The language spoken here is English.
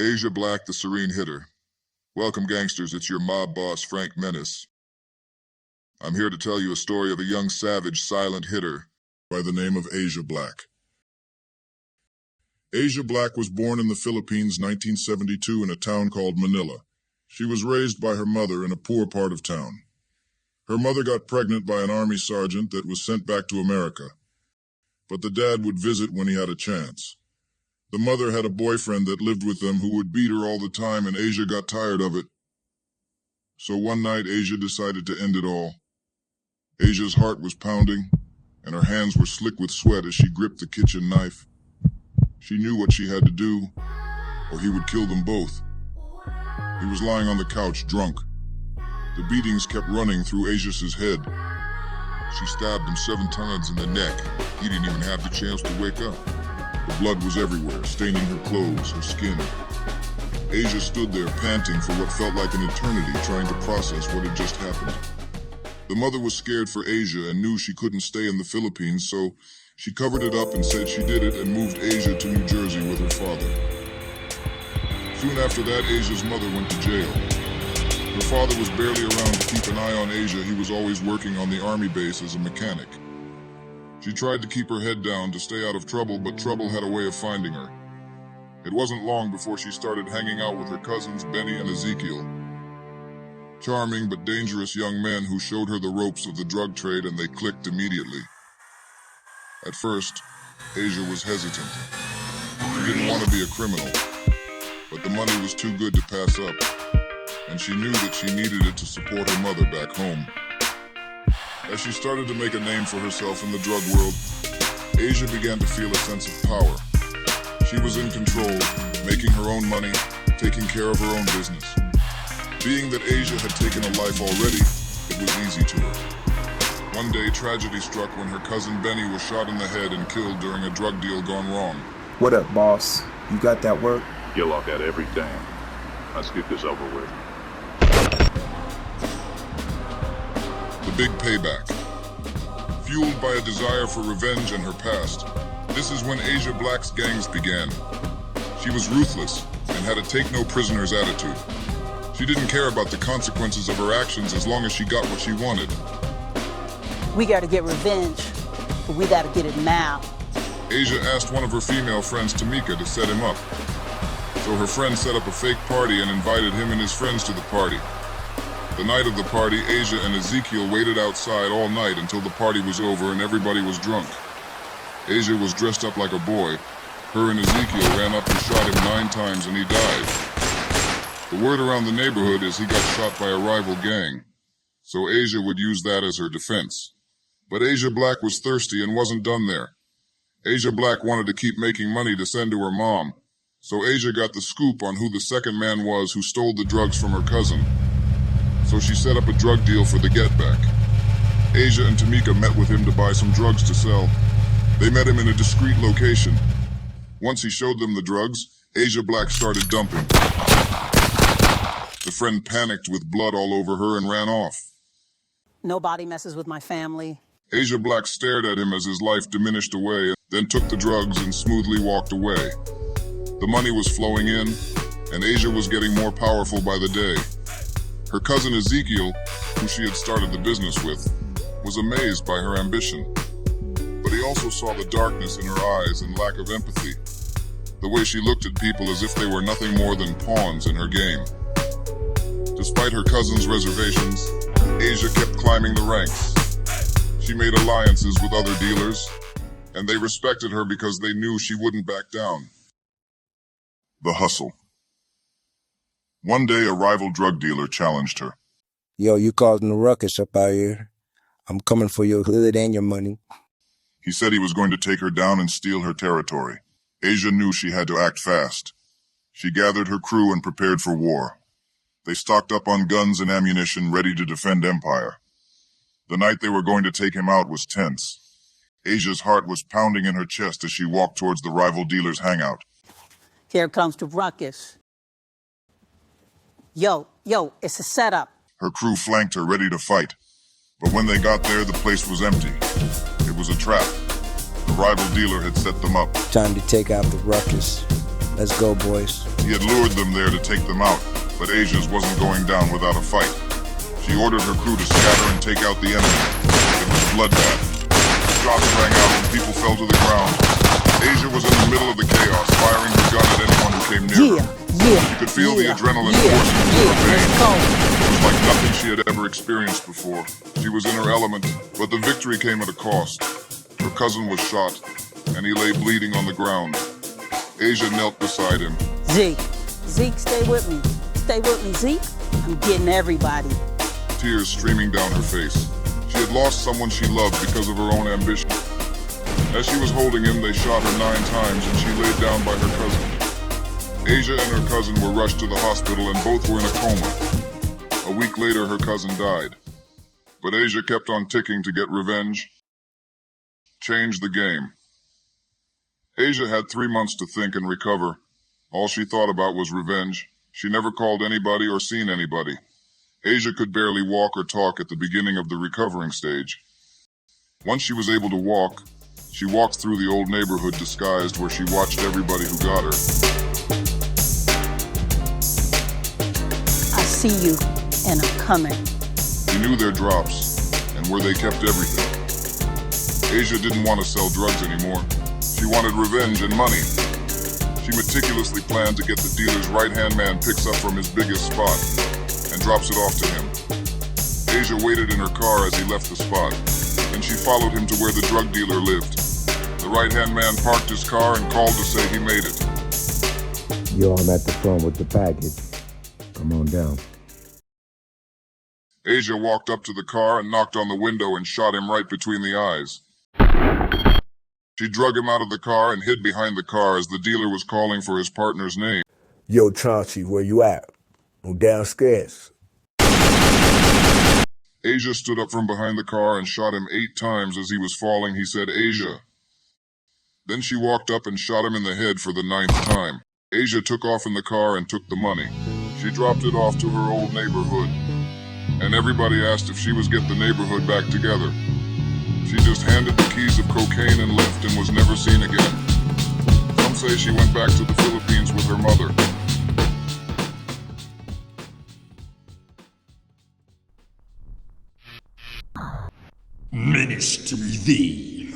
Asia Black, the Serene Hitter. Welcome, gangsters, it's your mob boss, Frank Menace. I'm here to tell you a story of a young savage, silent hitter by the name of Asia Black. Asia Black was born in the Philippines 1972 in a town called Manila. She was raised by her mother in a poor part of town. Her mother got pregnant by an army sergeant that was sent back to America, but the dad would visit when he had a chance. The mother had a boyfriend that lived with them who would beat her all the time, and Asia got tired of it. So one night, Asia decided to end it all. Asia's heart was pounding, and her hands were slick with sweat as she gripped the kitchen knife. She knew what she had to do, or he would kill them both. He was lying on the couch, drunk. The beatings kept running through Asia's head. She stabbed him 7 times in the neck. He didn't even have the chance to wake up. The blood was everywhere, staining her clothes, her skin. Asia stood there panting for what felt like an eternity, trying to process what had just happened. The mother was scared for Asia and knew she couldn't stay in the Philippines, so she covered it up and said she did it and moved Asia to New Jersey with her father. Soon after that, Asia's mother went to jail. Her father was barely around to keep an eye on Asia. He was always working on the army base as a mechanic. She tried to keep her head down to stay out of trouble, but trouble had a way of finding her. It wasn't long before she started hanging out with her cousins, Benny and Ezekiel. Charming but dangerous young men who showed her the ropes of the drug trade, and they clicked immediately. At first, Asia was hesitant. She didn't want to be a criminal, but the money was too good to pass up, and she knew that she needed it to support her mother back home. As she started to make a name for herself in the drug world, Asia began to feel a sense of power. She was in control, making her own money, taking care of her own business. Being that Asia had taken a life already, it was easy to her. One day, tragedy struck when her cousin Benny was shot in the head and killed during a drug deal gone wrong. What up, boss? You got that work? You'll lock at every damn. Let's get this over with. The big payback. Fueled by a desire for revenge and her past, this is when Asia Black's gangs began. She was ruthless and had a take-no-prisoners attitude. She didn't care about the consequences of her actions as long as she got what she wanted. We gotta get revenge, but we gotta get it now. Asia asked one of her female friends, Tamika, to set him up. So her friend set up a fake party and invited him and his friends to the party. The night of the party, Asia and Ezekiel waited outside all night until the party was over and everybody was drunk. Asia was dressed up like a boy. Her and Ezekiel ran up and shot him 9 times and he died. The word around the neighborhood is he got shot by a rival gang, so Asia would use that as her defense. But Asia Black was thirsty and wasn't done there. Asia Black wanted to keep making money to send to her mom, so Asia got the scoop on who the second man was who stole the drugs from her cousin. So she set up a drug deal for the get-back. Asia and Tamika met with him to buy some drugs to sell. They met him in a discreet location. Once he showed them the drugs, Asia Black started dumping. The friend panicked with blood all over her and ran off. Nobody messes with my family. Asia Black stared at him as his life diminished away, then took the drugs and smoothly walked away. The money was flowing in, and Asia was getting more powerful by the day. Her cousin Ezekiel, who she had started the business with, was amazed by her ambition. But he also saw the darkness in her eyes and lack of empathy, the way she looked at people as if they were nothing more than pawns in her game. Despite her cousin's reservations, Asia kept climbing the ranks. She made alliances with other dealers, and they respected her because they knew she wouldn't back down. The hustle. One day, a rival drug dealer challenged her. Yo, you causing a ruckus up out here. I'm coming for your hood and your money. He said he was going to take her down and steal her territory. Asia knew she had to act fast. She gathered her crew and prepared for war. They stocked up on guns and ammunition, ready to defend Empire. The night they were going to take him out was tense. Asia's heart was pounding in her chest as she walked towards the rival dealer's hangout. Here comes the ruckus. Yo, it's a setup. Her crew flanked her, ready to fight. But when they got there, the place was empty. It was a trap. The rival dealer had set them up. Time to take out the ruckus. Let's go, boys. He had lured them there to take them out, but Asia's wasn't going down without a fight. She ordered her crew to scatter and take out the enemy. It was a bloodbath. Shots rang out and people fell to the ground. Asia was in the middle of the chaos, firing her gun at anyone who came near her. She could feel the adrenaline coursing through her veins. It was like nothing she had ever experienced before. She was in her element, but the victory came at a cost. Her cousin was shot, and he lay bleeding on the ground. Asia knelt beside him. Zeke, stay with me. Stay with me, Zeke. I'm getting everybody. Tears streaming down her face. She had lost someone she loved because of her own ambition. As she was holding him, they shot her 9 times and she laid down by her cousin. Asia and her cousin were rushed to the hospital and both were in a coma. A week later, her cousin died. But Asia kept on ticking to get revenge. Change the game. Asia had 3 months to think and recover. All she thought about was revenge. She never called anybody or seen anybody. Asia could barely walk or talk at the beginning of the recovering stage. Once she was able to walk, she walked through the old neighborhood disguised where she watched everybody who got her. I see you, and I'm coming. She knew their drops and where they kept everything. Asia didn't want to sell drugs anymore. She wanted revenge and money. She meticulously planned to get the dealer's right-hand man picks up from his biggest spot and drops it off to him. Asia waited in her car as he left the spot. Then she followed him to where the drug dealer lived. The right-hand man parked his car and called to say he made it. Yo, I'm at the front with the package. Come on down. Asia walked up to the car and knocked on the window and shot him right between the eyes. She drug him out of the car and hid behind the car as the dealer was calling for his partner's name. Yo, Chauncey, where you at? I'm downstairs. Asia stood up from behind the car and shot him 8 times as he was falling. He said, "Asia." Then she walked up and shot him in the head for the 9th time. Asia took off in the car and took the money. She dropped it off to her old neighborhood. And everybody asked if she was getting the neighborhood back together. She just handed the keys of cocaine and left and was never seen again. Some say she went back to the Philippines with her mother. Menace to thee.